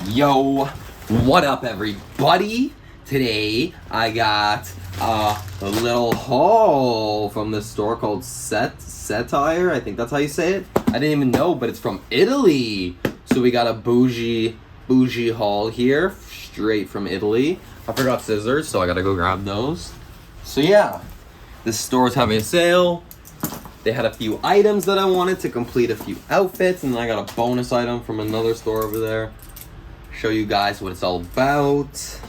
Yo, what up everybody? Today I got a little haul from this store called Satire. I think that's how you say it. I didn't even know, but it's from Italy. So we got a bougie haul here, straight from Italy. I forgot scissors, so I gotta go grab those. So yeah, this store's having a sale. They had a few items that I wanted to complete a few outfits, and then I got a bonus item from another store over there. Show you guys what it's all about.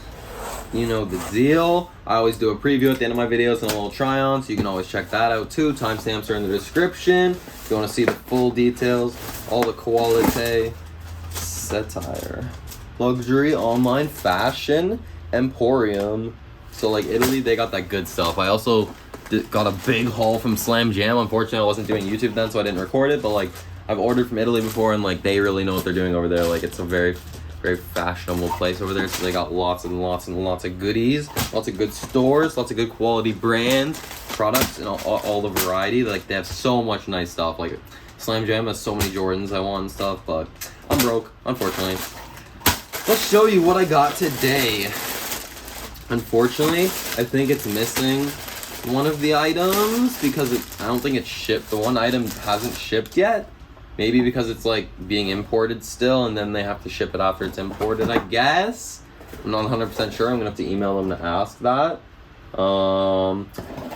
You know the deal. I always do a preview at the end of my videos and a little try on, so you can always check that out too. Timestamps are in the description. If you want to see the full details, all the quality. Satire. Luxury online fashion emporium. So like Italy, they got that good stuff. I also got a big haul from Slam Jam. Unfortunately, I wasn't doing YouTube then, so I didn't record it, but like I've ordered from Italy before, and like they really know what they're doing over there. Like it's a very fashionable place over there, so they got lots and lots of goodies, lots of good stores, lots of good quality brands, products, and all the variety. Like they have so much nice stuff. Like Slam Jam has so many Jordans I want and stuff, but I'm broke, unfortunately. Let's show you what I got today. Unfortunately, I think it's missing one of the items because I don't think it's shipped. The one item hasn't shipped yet. Maybe because it's like being imported still, and then they have to ship it after it's imported, I guess. I'm not 100% sure. I'm gonna have to email them to ask that. I'll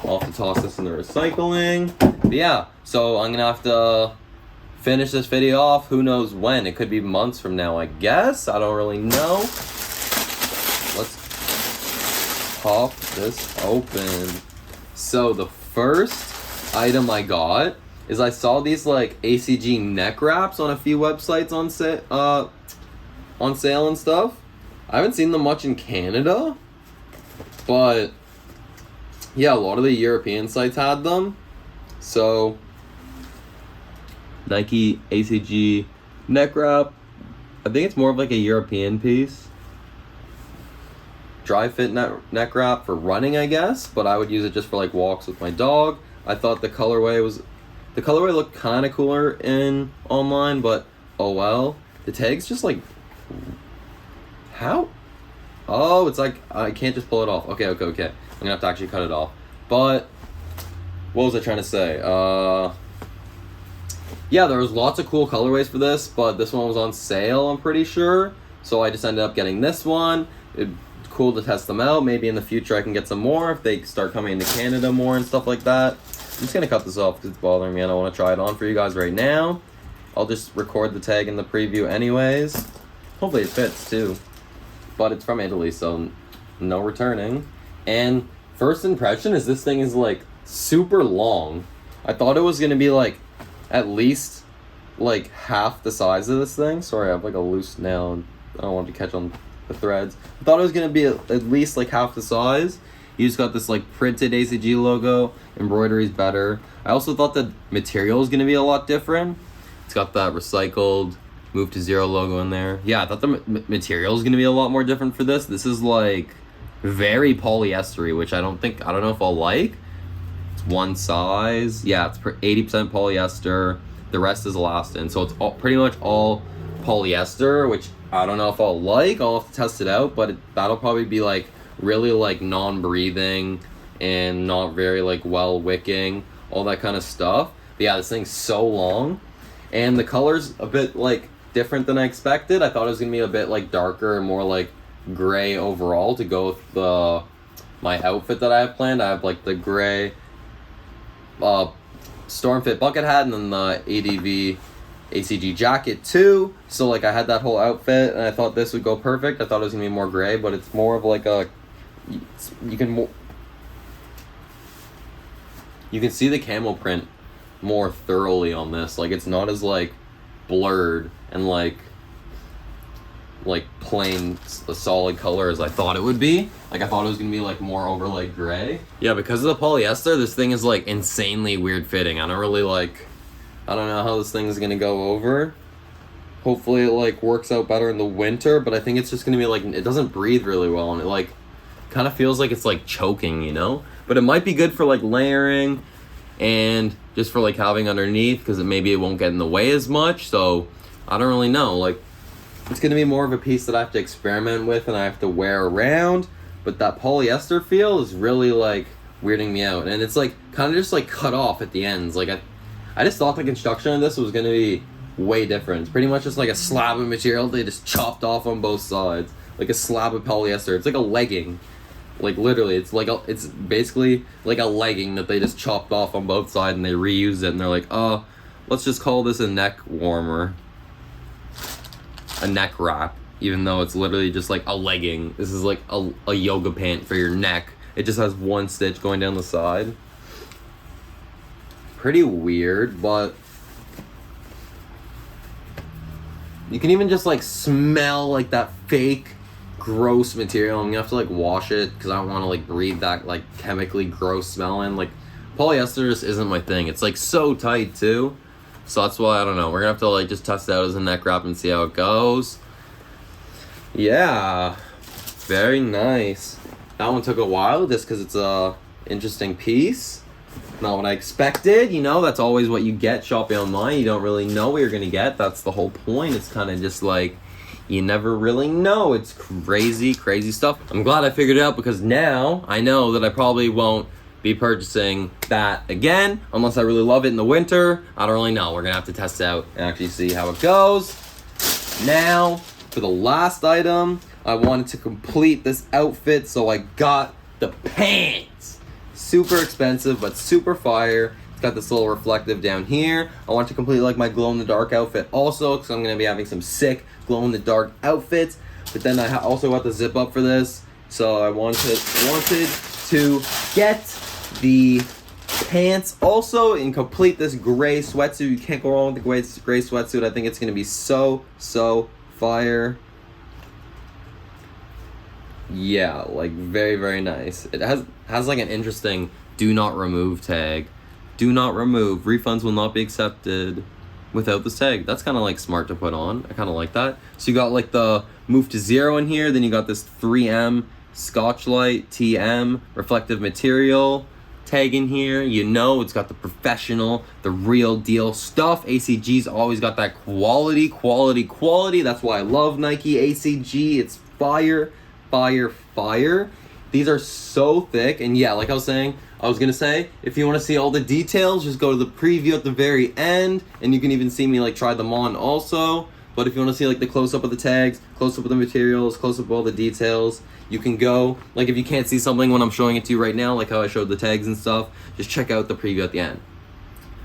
have to toss this in the recycling. But yeah, so I'm gonna have to finish this video off. Who knows when? It could be months from now, I guess. I don't really know. Let's pop this open. So the first item I got is I saw these like ACG neck wraps on a few websites on sale and stuff. I haven't seen them much in Canada, but yeah, a lot of the European sites had them. So Nike ACG neck wrap. I think it's more of like a European piece. Dry fit neck wrap for running, I guess, but I would use it just for like walks with my dog. I thought the colorway looked kind of cooler in online, but oh well. The tag's just like, how? Oh, it's like, I can't just pull it off. Okay. I'm gonna have to actually cut it off. But, what was I trying to say? Yeah, there was lots of cool colorways for this, but this one was on sale, I'm pretty sure. So I just ended up getting this one. It's cool to test them out. Maybe in the future I can get some more if they start coming into Canada more and stuff like that. I'm just gonna cut this off because it's bothering me and I want to try it on for you guys right now. I'll just record the tag in the preview anyways. Hopefully it fits too. But it's from Italy, so no returning. And first impression is this thing is like super long. I thought it was gonna be like at least like half the size of this thing. Sorry, I have like a loose nail and I don't want to catch on the threads. I thought it was gonna be at least like half the size. You just got this like printed ACG logo. Embroidery's better. I also thought the material is gonna be a lot different. It's got that recycled Move to Zero logo in there. Yeah, I thought the material is gonna be a lot more different for this. This is like very polyestery, which I don't know if I'll like. It's one size. Yeah, it's 80% polyester. The rest is elastin. So it's pretty much all polyester, which I don't know if I'll like. I'll have to test it out, but that'll probably be like really like non-breathing and not very like well wicking, all that kind of stuff. But yeah, this thing's so long, and the color's a bit like different than I expected. I thought it was gonna be a bit like darker and more like gray overall to go with my outfit that I have planned. I have like the gray Storm Fit bucket hat and then the ADV ACG jacket too. So like I had that whole outfit and I thought this would go perfect. I thought it was gonna be more gray, but it's more of like a you can see the camel print more thoroughly on this. Like it's not as like blurred and like plain a solid color as I thought it would be. Like I thought it was gonna be like more overlaid gray. Yeah, because of the polyester, this thing is like insanely weird fitting. I don't know how this thing is gonna go over. Hopefully it like works out better in the winter, but I think it's just gonna be like, it doesn't breathe really well and it like kind of feels like it's like choking, you know? But it might be good for like layering and just for like having underneath, because maybe it won't get in the way as much. So I don't really know. Like It's going to be more of a piece that I have to experiment with and I have to wear around. But that polyester feel is really like weirding me out. And it's like kind of just like cut off at the ends. Like I just thought the construction of this was going to be way different. It's pretty much just like a slab of material they just chopped off on both sides. Like a slab of polyester. It's like a legging. Like literally, it's basically like a legging that they just chopped off on both sides and they reused it and they're like, oh, let's just call this a neck warmer. A neck wrap. Even though it's literally just like a legging. This is like a yoga pant for your neck. It just has one stitch going down the side. Pretty weird, but you can even just like smell like that fake gross material. I'm gonna have to like wash it because I don't want to like breathe that like chemically gross smell in. Like polyester just isn't my thing. It's like so tight too, so that's why I don't know. We're gonna have to like just test it out as a neck wrap and see how it goes. Yeah, very nice. That one took a while just because it's a interesting piece. Not what I expected, you know. That's always what you get shopping online. You don't really know what you're gonna get. That's the whole point. It's kind of just like you never really know. It's crazy stuff. I'm glad I figured it out because now I know that I probably won't be purchasing that again unless I really love it in the winter. I don't really know. We're gonna have to test it out and actually see how it goes. Now, for the last item, I wanted to complete this outfit, so I got the pants. Super expensive, but super fire. It's got this little reflective down here. I want to complete like my glow-in-the-dark outfit also, because I'm going to be having some sick glow-in-the-dark outfits. But then I also got the zip up for this, so I wanted to get the pants also and complete this gray sweatsuit. You can't go wrong with the gray sweatsuit. I think it's going to be so fire. Yeah, like very nice. It has like an interesting do not remove tag. Do not remove. Refunds will not be accepted without this tag. That's kind of like smart to put on. I kind of like that. So you got like the move to zero in here. Then you got this 3M Scotchlite TM reflective material tag in here. You know, it's got the professional, the real deal stuff. ACG's always got that quality. That's why I love Nike ACG. It's fire. These are so thick. And yeah, like I was saying, I was gonna say, if you want to see all the details, just go to the preview at the very end, and you can even see me like try them on also. But if you want to see like the close-up of the tags, close-up of the materials, close-up of all the details, you can go, like if you can't see something when I'm showing it to you right now, like how I showed the tags and stuff, just check out the preview at the end.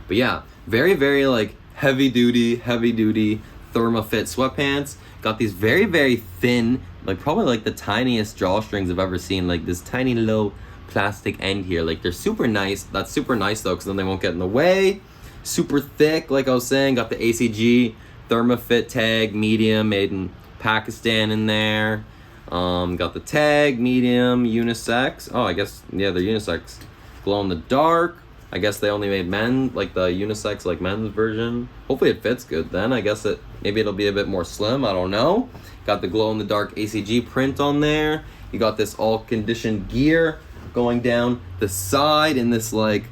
But yeah, very like heavy-duty Therma-FIT sweatpants. Got these very thin, like probably like the tiniest drawstrings I've ever seen, like this tiny little plastic end here. Like they're super nice. That's super nice though, because then they won't get in the way. Super thick, like I was saying. Got the ACG Therma-FIT tag, medium, made in Pakistan in there. Got the tag, medium, unisex. Oh, I guess, yeah, they're unisex. Glow in the dark. I guess they only made men, like the unisex, like men's version. Hopefully it fits good then. I guess maybe it'll be a bit more slim. I don't know. Got the glow in the dark ACG print on there. You got this all conditioned gear going down the side in this like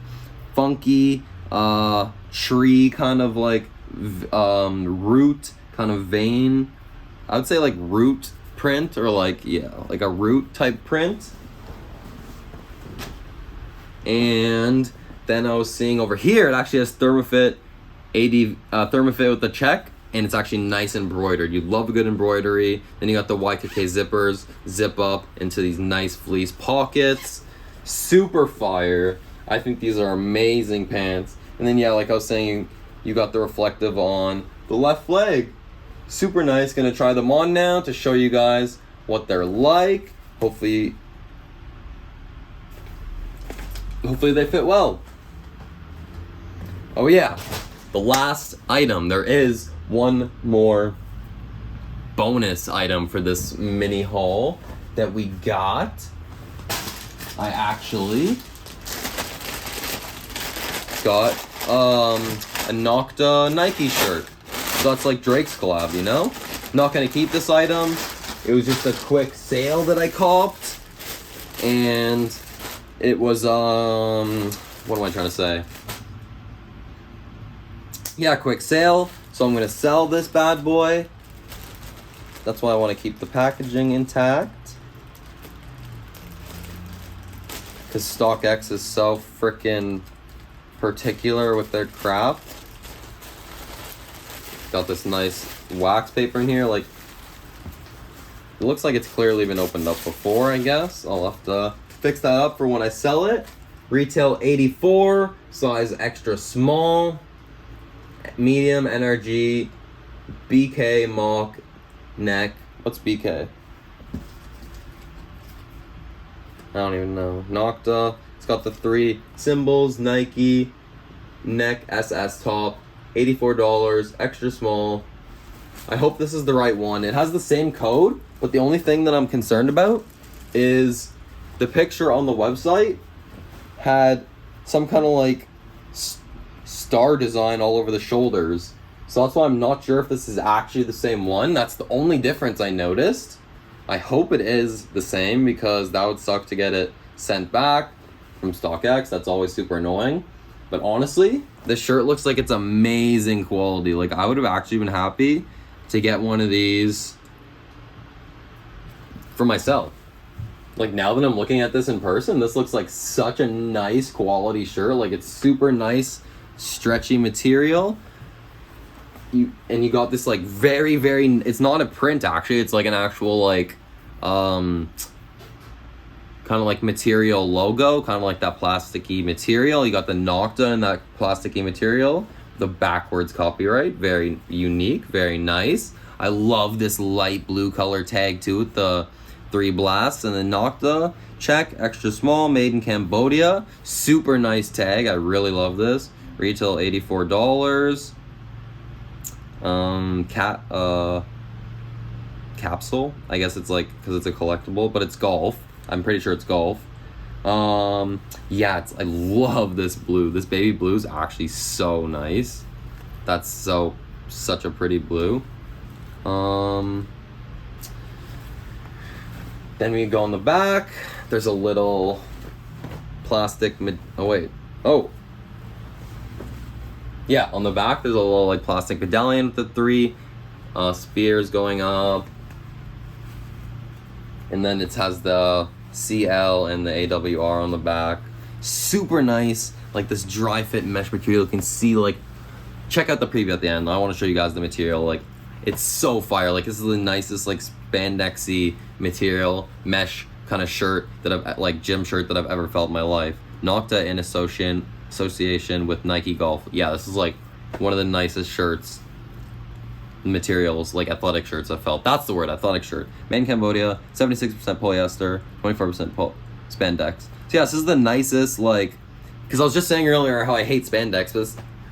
funky tree kind of like root kind of vein. I would say like root print, or like, yeah, like a root type print. And then I was seeing over here, it actually has Therma-FIT Therma-FIT with the check, and it's actually nice embroidered. You love a good embroidery. Then you got the YKK zippers, zip up into these nice fleece pockets. Super fire. I think these are amazing pants. And then yeah, like I was saying, you got the reflective on the left leg. Super nice. Gonna try them on now to show you guys what they're like. Hopefully they fit well. Oh yeah, the last item. There is one more bonus item for this mini haul that we got. I actually got a Nocta Nike shirt. So that's like Drake's collab, you know? Not gonna keep this item. It was just a quick sale that I copped. And it was, what am I trying to say? Yeah, quick sale. So I'm gonna sell this bad boy. That's why I want to keep the packaging intact. Because StockX is so freaking particular with their crap. Got this nice wax paper in here. Like, it looks like it's clearly been opened up before, I guess. I'll have to fix that up for when I sell it. Retail 84, size extra small, medium, NRG, BK, mock, neck. What's BK? I don't even know. Nocta. It's got the 3 symbols, Nike, neck, SS top, $84, extra small. I hope this is the right one. It has the same code, but the only thing that I'm concerned about is the picture on the website had some kind of like star design all over the shoulders. So that's why I'm not sure if this is actually the same one. That's the only difference I noticed. I hope it is the same, because that would suck to get it sent back from StockX. That's always super annoying. But honestly, this shirt looks like it's amazing quality. Like, I would have actually been happy to get one of these for myself. Like, now that I'm looking at this in person, this looks like such a nice quality shirt. Like, it's super nice, stretchy material. You got this like very, it's not a print actually, it's like an actual like kind of like material logo, kind of like that plasticky material. You got the Nocta and that plasticky material, the backwards copyright, very unique, very nice. I love this light blue color tag too with the 3 blasts, and the Nocta check, extra small, made in Cambodia. Super nice tag. I really love this. Retail $84. Capsule, I guess it's like, because it's a collectible, but it's golf. I'm pretty sure it's golf. Yeah, I love this blue. This baby blue is actually so nice. That's such a pretty blue. Then we go on the back. There's a little plastic yeah, on the back there's a little like plastic medallion with the 3 spears going up, and then it has the CL and the AWR on the back. Super nice, like this dry fit mesh material. You can see, like, check out the preview at the end. I want to show you guys the material. Like, it's so fire. Like, this is the nicest like spandexy material mesh kind of shirt that I've, like, gym shirt that I've ever felt in my life. Nocta in association with Nike Golf. Yeah, this is like one of the nicest shirts, materials, like athletic shirts I've felt. That's the word, athletic shirt. Made in Cambodia, 76% polyester, 24% spandex. So yeah, this is the nicest, like, because I was just saying earlier how I hate spandex,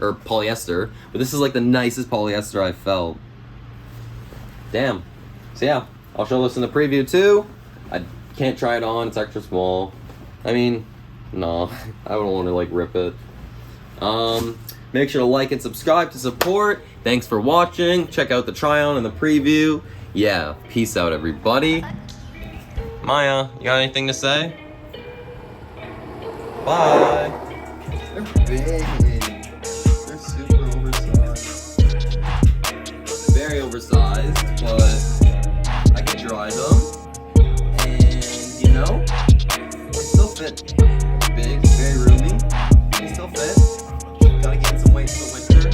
or polyester, but this is like the nicest polyester I've felt. Damn. So yeah, I'll show this in the preview too. I can't try it on, it's extra small. I mean, no, I wouldn't want to like rip it. Make sure to like and subscribe to support. Thanks for watching. Check out the try on and the preview. Yeah, peace out everybody. Maya, you got anything to say? Bye. They're big. They're super oversized. Very oversized, but I can dry them. And you know, they still fit. Big, very roomy. They still fit. Gotta gain some weight for the winter.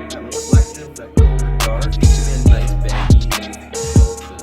That reflective, that cold and dark. It should be a nice baggy. Still fit.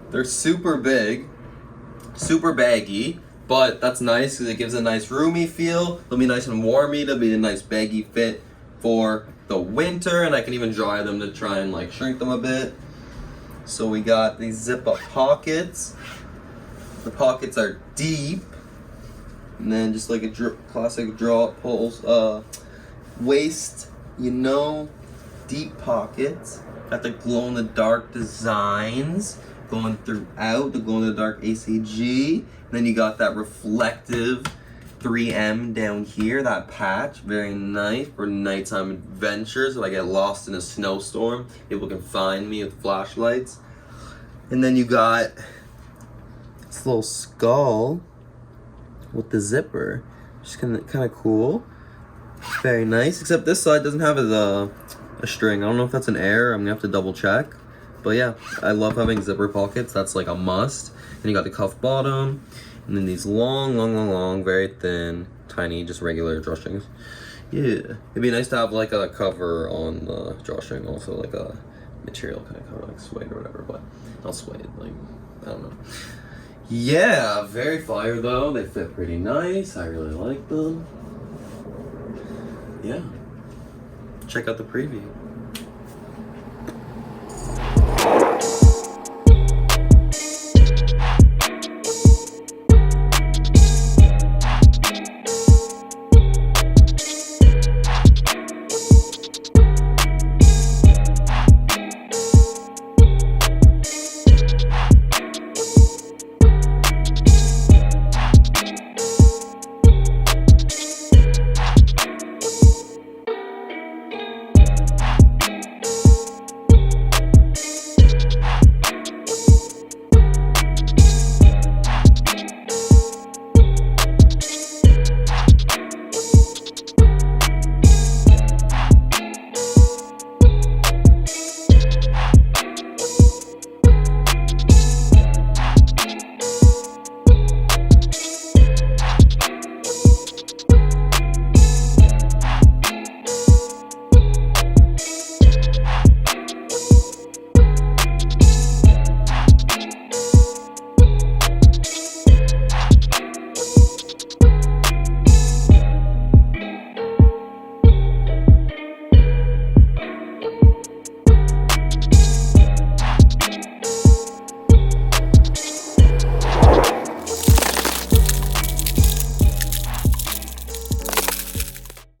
They're super big, super baggy, but that's nice because it gives a nice roomy feel. They'll be nice and warmy. They'll be a nice baggy fit for the winter, and I can even dry them to try and like shrink them a bit. So we got these zip up pockets. The pockets are deep, and then just like a classic draw pulls waist, you know, deep pockets. Got the glow in the dark designs going throughout, the glow in the dark ACG. And then you got that reflective 3M down here, that patch, very nice for nighttime adventures. If I get lost in a snowstorm, people can find me with flashlights. And then you got this little skull with the zipper, just kind of cool, very nice. Except this side doesn't have a string. I don't know if that's an error. I'm gonna have to double check. But yeah, I love having zipper pockets. That's like a must. And you got the cuff bottom, and then these long, very thin, tiny, just regular drawstrings. Yeah, it'd be nice to have like a cover on the drawstring, also like a material kind of cover, like suede or whatever. But not suede, like I don't know. Yeah, very fire though. They fit pretty nice. I really like them. Yeah. Check out the preview.